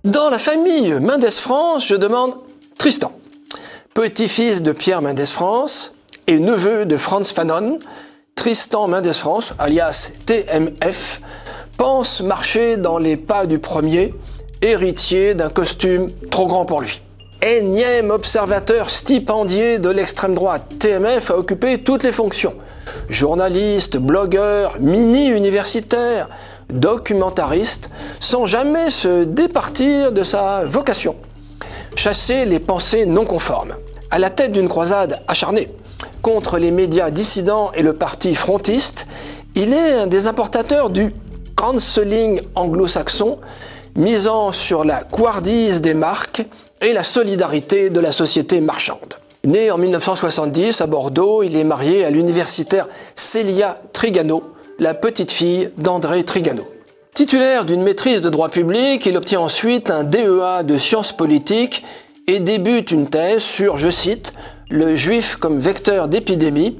Dans la famille Mendès-France, je demande Tristan, petit-fils de Pierre Mendès-France et neveu de Frantz Fanon. Tristan Mendès-France, alias TMF, pense marcher dans les pas du premier, héritier d'un costume trop grand pour lui. Énième observateur stipendié de l'extrême droite, TMF a occupé toutes les fonctions. Journaliste, blogueur, mini-universitaire, documentariste, sans jamais se départir de sa vocation. Chasser les pensées non conformes. À la tête d'une croisade acharnée contre les médias dissidents et le parti frontiste, il est un des importateurs du cancelling anglo-saxon, misant sur la couardise des marques et la solidarité de la société marchande. Né en 1970 à Bordeaux, il est marié à l'universitaire Célia Trigano, la petite-fille d'André Trigano. Titulaire d'une maîtrise de droit public, il obtient ensuite un DEA de sciences politiques et débute une thèse sur, je cite, « le juif comme vecteur d'épidémie »,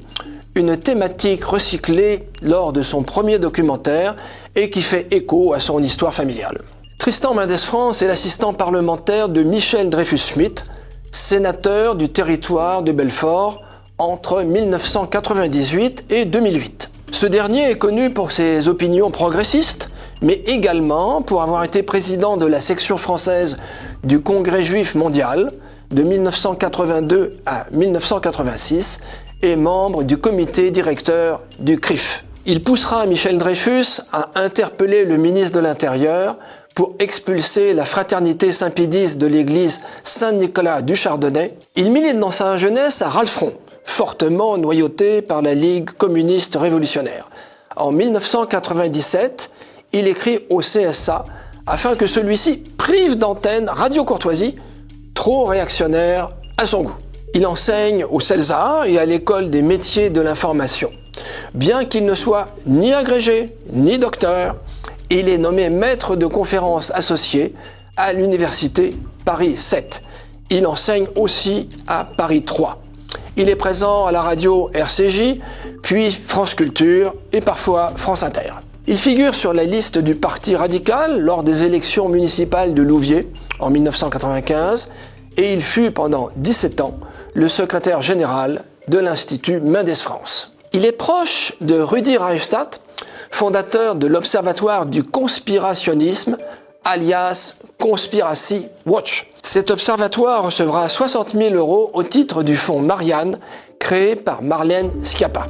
une thématique recyclée lors de son premier documentaire et qui fait écho à son histoire familiale. Tristan Mendès-France est l'assistant parlementaire de Michel Dreyfus-Schmitt, sénateur du territoire de Belfort entre 1998 et 2008. Ce dernier est connu pour ses opinions progressistes, mais également pour avoir été président de la section française du Congrès juif mondial de 1982 à 1986 et membre du comité directeur du CRIF. Il poussera Michel Dreyfus à interpeller le ministre de l'Intérieur pour expulser la fraternité saint-pédiste de l'église Saint-Nicolas du Chardonnay. Il milite dans sa jeunesse à Ralfron, fortement noyauté par la Ligue communiste révolutionnaire. En 1997, il écrit au CSA afin que celui-ci prive d'antenne Radio Courtoisie, trop réactionnaire à son goût. Il enseigne au CELSA et à l'École des métiers de l'information. Bien qu'il ne soit ni agrégé ni docteur, il est nommé maître de conférences associé à l'université Paris 7. Il enseigne aussi à Paris 3. Il est présent à la radio RCJ, puis France Culture et parfois France Inter. Il figure sur la liste du Parti radical lors des élections municipales de Louviers en 1995 et il fut pendant 17 ans le secrétaire général de l'Institut Mendès-France. Il est proche de Rudi Reichstadt, fondateur de l'Observatoire du conspirationnisme, alias Conspiracy Watch. Cet observatoire recevra 60 000 € au titre du fonds Marianne, créé par Marlène Schiappa.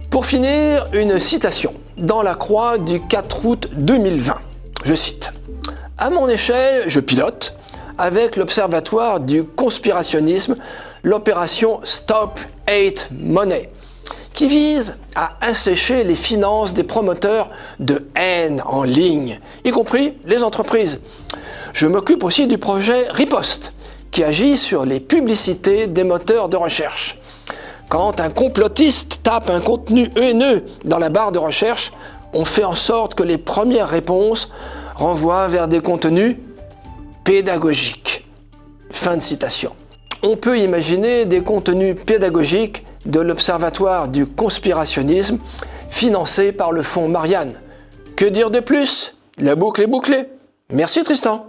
Pour finir, une citation dans la Croix du 4 août 2020. Je cite « À mon échelle, je pilote, avec l'Observatoire du conspirationnisme, l'opération Stop Hate Money, qui vise à assécher les finances des promoteurs de haine en ligne, y compris les entreprises. Je m'occupe aussi du projet Riposte, qui agit sur les publicités des moteurs de recherche. Quand un complotiste tape un contenu haineux dans la barre de recherche, on fait en sorte que les premières réponses renvoient vers des contenus pédagogiques. » Fin de citation. On peut imaginer des contenus pédagogiques de l'Observatoire du conspirationnisme financé par le fonds Marianne. Que dire de plus ? La boucle est bouclée. Merci Tristan.